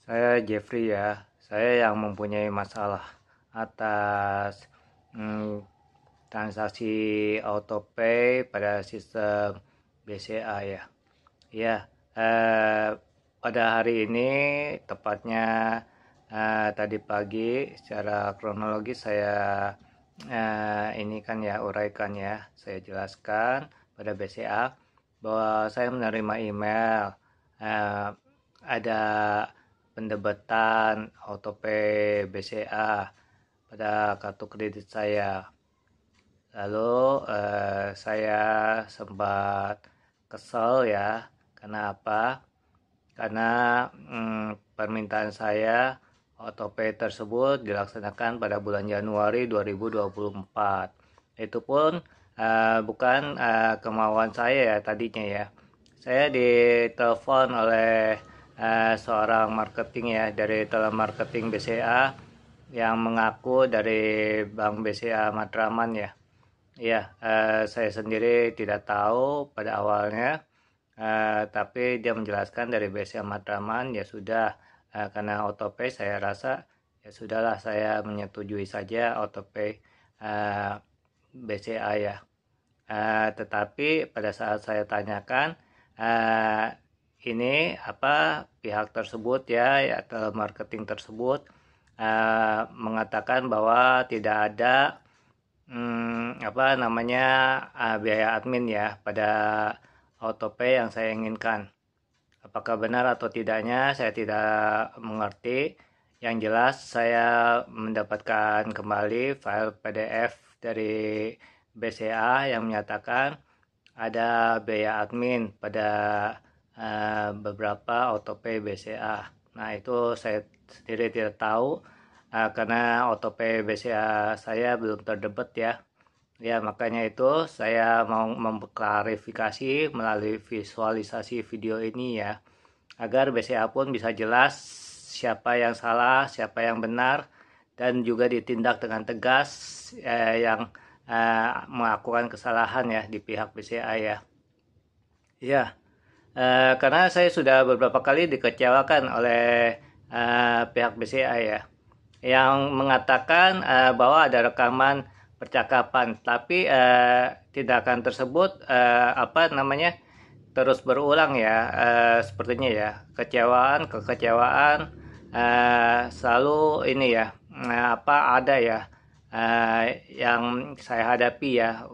Saya Jeffrey ya. Saya yang mempunyai masalah atas mm, transaksi autopay pada sistem BCA ya. Ya, pada hari ini tepatnya tadi pagi secara kronologis saya ini kan ya uraikan ya. Saya jelaskan pada BCA bahwa saya menerima email eh, ada pendebetan autopay BCA pada kartu kredit saya. Lalu saya sempat kesel ya. Karena apa? Karena permintaan saya autopay tersebut dilaksanakan pada bulan Januari 2024. Itu pun bukan kemauan saya ya tadinya ya. Saya ditelepon oleh seorang marketing ya dari telemarketing BCA yang mengaku dari Bank BCA Matraman ya. Iya, saya sendiri tidak tahu pada awalnya, tapi dia menjelaskan dari BCA Matraman ya sudah, karena autopay saya rasa ya sudahlah saya menyetujui saja autopay BCA ya. Tetapi pada saat saya tanyakan, ini apa pihak tersebut ya telemarketing tersebut mengatakan bahwa tidak ada apa namanya biaya admin ya pada autopay yang saya inginkan. Apakah benar atau tidaknya saya tidak mengerti. Yang jelas saya mendapatkan kembali file PDF dari BCA yang menyatakan ada biaya admin pada beberapa autopay BCA. Nah itu saya sendiri tidak tahu karena autopay BCA saya belum terdebit ya. Ya makanya itu saya mau mengklarifikasi melalui visualisasi video ini ya. Agar BCA pun bisa jelas siapa yang salah, siapa yang benar, dan juga ditindak dengan tegas yang melakukan kesalahan ya di pihak BCA ya. Ya, karena saya sudah beberapa kali dikecewakan oleh pihak BCA ya, yang mengatakan bahwa ada rekaman percakapan, tapi tindakan tersebut apa namanya terus berulang ya, sepertinya ya kekecewaan selalu ini ya apa ada ya yang saya hadapi ya.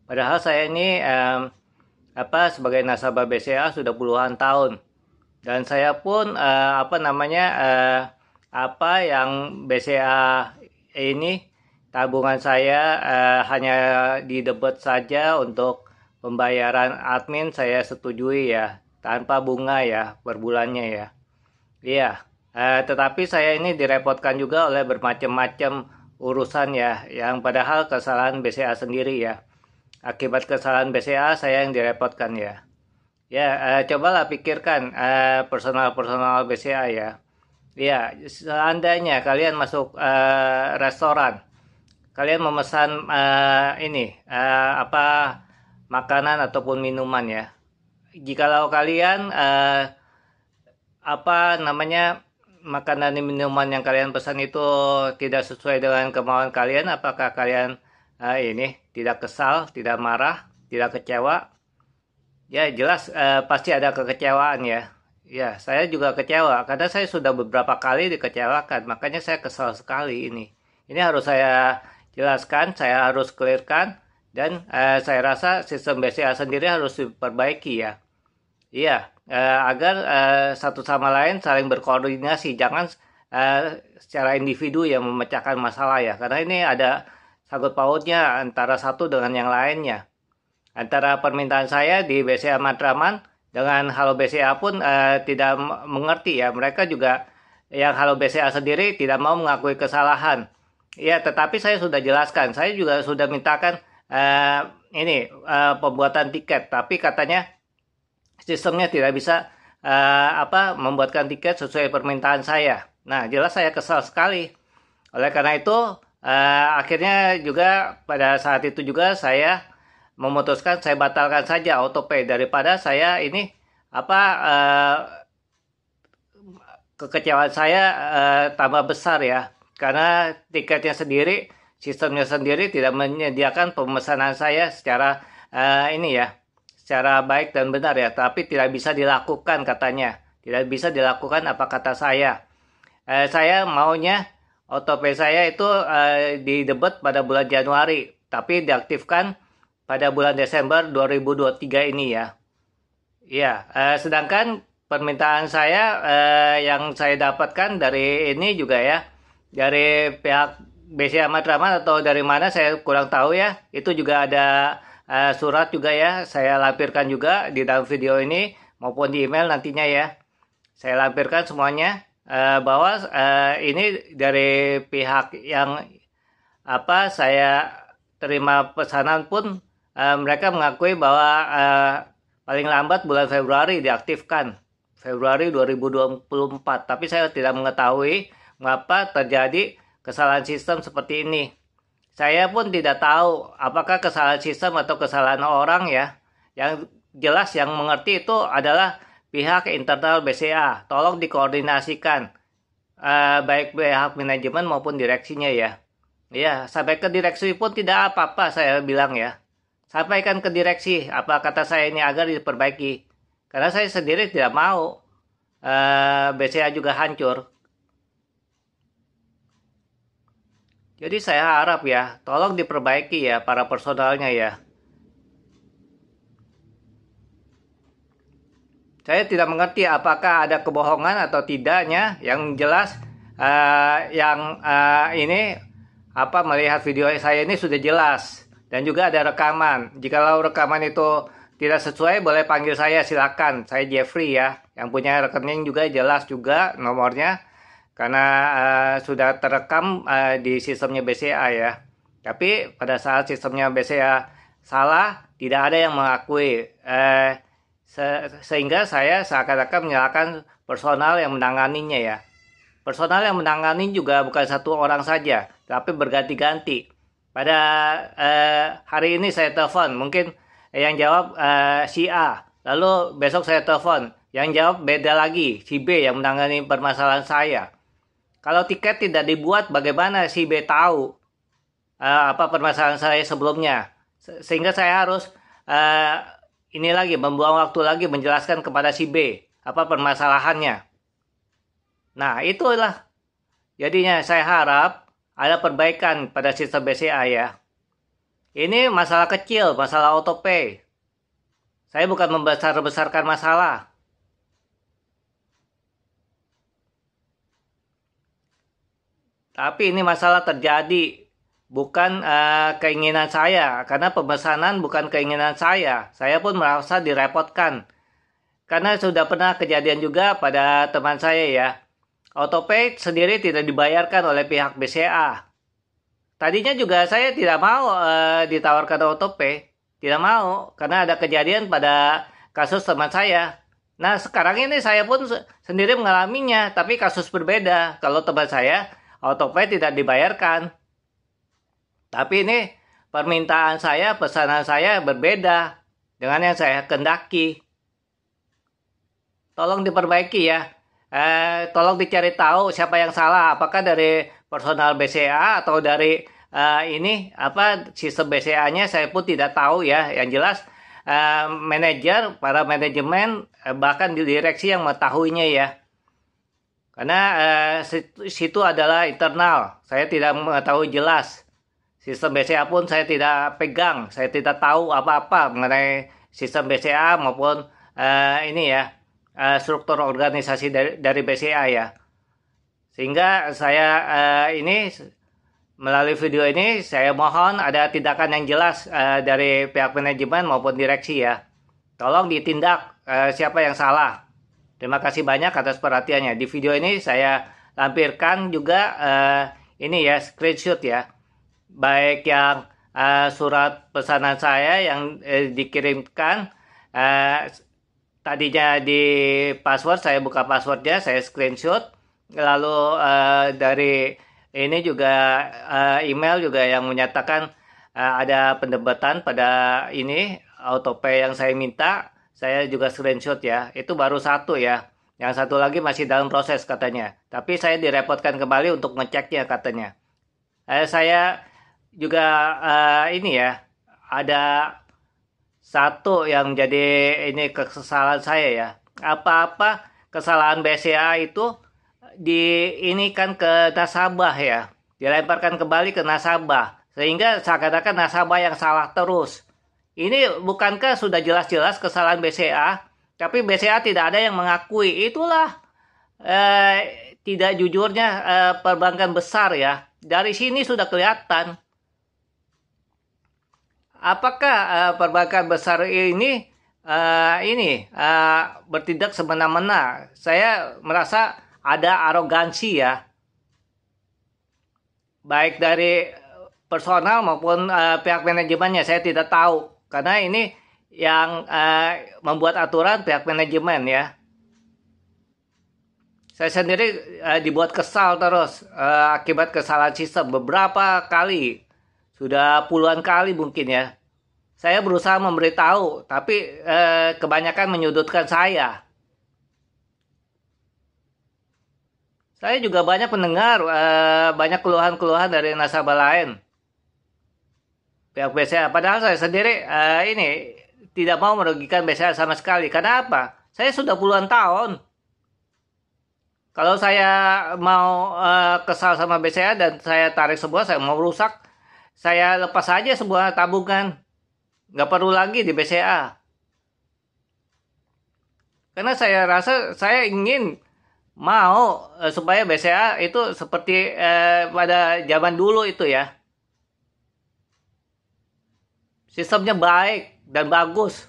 Padahal saya ini apa sebagai nasabah BCA sudah puluhan tahun dan saya pun apa namanya apa yang BCA ini tabungan saya hanya didebet saja untuk pembayaran admin saya setujui ya tanpa bunga ya per bulannya ya. Iya, tetapi saya ini direpotkan juga oleh bermacam-macam urusan ya yang padahal kesalahan BCA sendiri ya. Akibat kesalahan BCA saya yang direpotkan ya. Ya, cobalah pikirkan personal BCA ya. Ya, seandainya kalian masuk restoran, kalian memesan ini apa makanan ataupun minuman ya. Jikalau kalian apa namanya makanan dan minuman yang kalian pesan itu tidak sesuai dengan kemauan kalian, apakah kalian ini tidak kesal, tidak marah, tidak kecewa? Ya jelas pasti ada kekecewaan ya. Ya saya juga kecewa karena saya sudah beberapa kali dikecewakan, makanya saya kesal sekali ini. Ini harus saya jelaskan, saya harus clearkan dan saya rasa sistem BCA sendiri harus diperbaiki ya. Iya, agar satu sama lain saling berkoordinasi, jangan secara individu yang memecahkan masalah ya. Karena ini ada sangkut pautnya antara satu dengan yang lainnya. Antara permintaan saya di BCA Matraman dengan Halo BCA pun tidak mengerti ya. Mereka juga yang Halo BCA sendiri tidak mau mengakui kesalahan. Ya, tetapi saya sudah jelaskan. Saya juga sudah mintakan ini pembuatan tiket, tapi katanya sistemnya tidak bisa apa membuatkan tiket sesuai permintaan saya. Nah, jelas saya kesal sekali. Oleh karena itu, akhirnya juga pada saat itu juga saya memutuskan saya batalkan saja autopay daripada saya ini apa kekecewaan saya tambah besar ya, karena tiketnya sendiri, sistemnya sendiri tidak menyediakan pemesanan saya secara ini ya, secara baik dan benar ya, tapi tidak bisa dilakukan katanya, tidak bisa dilakukan apa kata saya. Saya maunya OTP saya itu didebet pada bulan Januari, tapi diaktifkan pada bulan Desember 2023 ini ya. Iya, sedangkan permintaan saya yang saya dapatkan dari ini juga ya, dari pihak BCA Matraman atau dari mana saya kurang tahu ya, itu juga ada surat juga ya, saya lampirkan juga di dalam video ini maupun di email nantinya ya. Saya lampirkan semuanya bahwa ini dari pihak yang saya terima pesanan pun mereka mengakui bahwa paling lambat bulan Februari diaktifkan. Februari 2024. Tapi saya tidak mengetahui mengapa terjadi kesalahan sistem seperti ini. Saya pun tidak tahu apakah kesalahan sistem atau kesalahan orang ya. Yang jelas yang mengerti itu adalah pihak internal BCA. Tolong dikoordinasikan. Baik pihak manajemen maupun direksinya ya. Ya, sampai ke direksi pun tidak apa-apa saya bilang ya. Sampaikan ke direksi apa kata saya ini agar diperbaiki. Karena saya sendiri tidak mau BCA juga hancur. Jadi saya harap ya, tolong diperbaiki ya para personalnya ya. Saya tidak mengerti apakah ada kebohongan atau tidaknya. Yang jelas ini melihat video saya ini sudah jelas. Dan juga ada rekaman. Jikalau rekaman itu tidak sesuai, boleh panggil saya, silakan. Saya Jeffrey ya, yang punya rekening juga jelas juga nomornya. Karena sudah terekam di sistemnya BCA ya. Tapi pada saat sistemnya BCA salah, tidak ada yang mengakui. Sehingga saya seakan-akan menyalahkan personal yang menanganinya ya. Personal yang menangani juga bukan satu orang saja, tapi berganti-ganti. Pada hari ini saya telepon, mungkin yang jawab si A. Lalu besok saya telepon, yang jawab beda lagi, si B yang menangani permasalahan saya. Kalau tiket tidak dibuat, bagaimana si B tahu apa permasalahan saya sebelumnya? Sehingga saya harus membuang waktu lagi menjelaskan kepada si B apa permasalahannya. Nah, itulah. Jadinya saya harap ada perbaikan pada sistem BCA ya. Ini masalah kecil, masalah autopay. Saya bukan membesar-besarkan masalah. Tapi ini masalah terjadi. Bukan keinginan saya. Karena pemesanan bukan keinginan saya. Saya pun merasa direpotkan. Karena sudah pernah kejadian juga pada teman saya ya. Autopay sendiri tidak dibayarkan oleh pihak BCA. Tadinya juga saya tidak mau ditawarkan autopay. Tidak mau, karena ada kejadian pada kasus teman saya. Nah, sekarang ini saya pun sendiri mengalaminya, tapi kasus berbeda. Kalau teman saya, autopay tidak dibayarkan. Tapi ini permintaan saya, pesanan saya berbeda dengan yang saya kendaki. Tolong diperbaiki ya. Tolong dicari tahu siapa yang salah, apakah dari personal BCA atau dari sistem BCA-nya saya pun tidak tahu ya. Yang jelas manajer, para manajemen bahkan di direksi yang mengetahuinya ya. Karena situ adalah internal, saya tidak mengetahui jelas. Sistem BCA pun saya tidak pegang, saya tidak tahu apa-apa mengenai sistem BCA maupun struktur organisasi dari BCA ya. Sehingga saya melalui video ini saya mohon ada tindakan yang jelas dari pihak manajemen maupun direksi ya. Tolong ditindak siapa yang salah. Terima kasih banyak atas perhatiannya. Di video ini saya lampirkan juga screenshot ya. Baik yang surat pesanan saya yang dikirimkan tadinya di password, saya buka passwordnya, saya screenshot. Lalu dari ini juga email juga yang menyatakan ada pendebetan pada ini autopay yang saya minta, saya juga screenshot ya. Itu baru satu ya. Yang satu lagi masih dalam proses katanya. Tapi saya direpotkan kembali untuk ngeceknya katanya. Saya juga ini ya, ada satu yang jadi ini kesalahan saya ya. Apa-apa kesalahan BCA itu diinikan ke nasabah ya. Dilemparkan kembali ke nasabah. Sehingga seakan-akan nasabah yang salah terus. Ini bukankah sudah jelas-jelas kesalahan BCA? Tapi BCA tidak ada yang mengakui. Itulah tidak jujurnya perbankan besar ya. Dari sini sudah kelihatan. Apakah perbankan besar ini bertindak semena-mena? Saya merasa ada arogansi ya, baik dari personal maupun pihak manajemennya. Saya tidak tahu karena ini yang membuat aturan pihak manajemen ya. Saya sendiri dibuat kesal terus akibat kesalahan sistem beberapa kali. Sudah puluhan kali mungkin ya. Saya berusaha memberitahu, tapi kebanyakan menyudutkan saya. Saya juga banyak mendengar banyak keluhan-keluhan dari nasabah lain. Pihak BCA. Padahal saya sendiri ini tidak mau merugikan BCA sama sekali. Karena apa? Saya sudah puluhan tahun. Kalau saya mau kesal sama BCA dan saya tarik semua, saya mau rusak, saya lepas saja sebuah tabungan. Nggak perlu lagi di BCA. Karena saya rasa saya ingin mau supaya BCA itu seperti pada zaman dulu itu ya. Sistemnya baik dan bagus.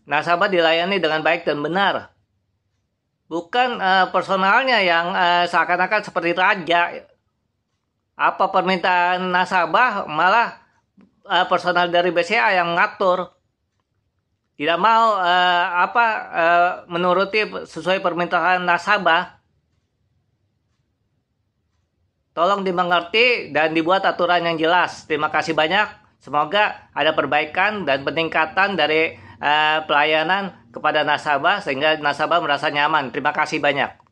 Nasabah dilayani dengan baik dan benar. Bukan personalnya yang seakan-akan seperti raja. Apa permintaan nasabah malah personal dari BCA yang mengatur. Tidak mau menuruti sesuai permintaan nasabah. Tolong dimengerti dan dibuat aturan yang jelas. Terima kasih banyak. Semoga ada perbaikan dan peningkatan dari pelayanan kepada nasabah sehingga nasabah merasa nyaman. Terima kasih banyak.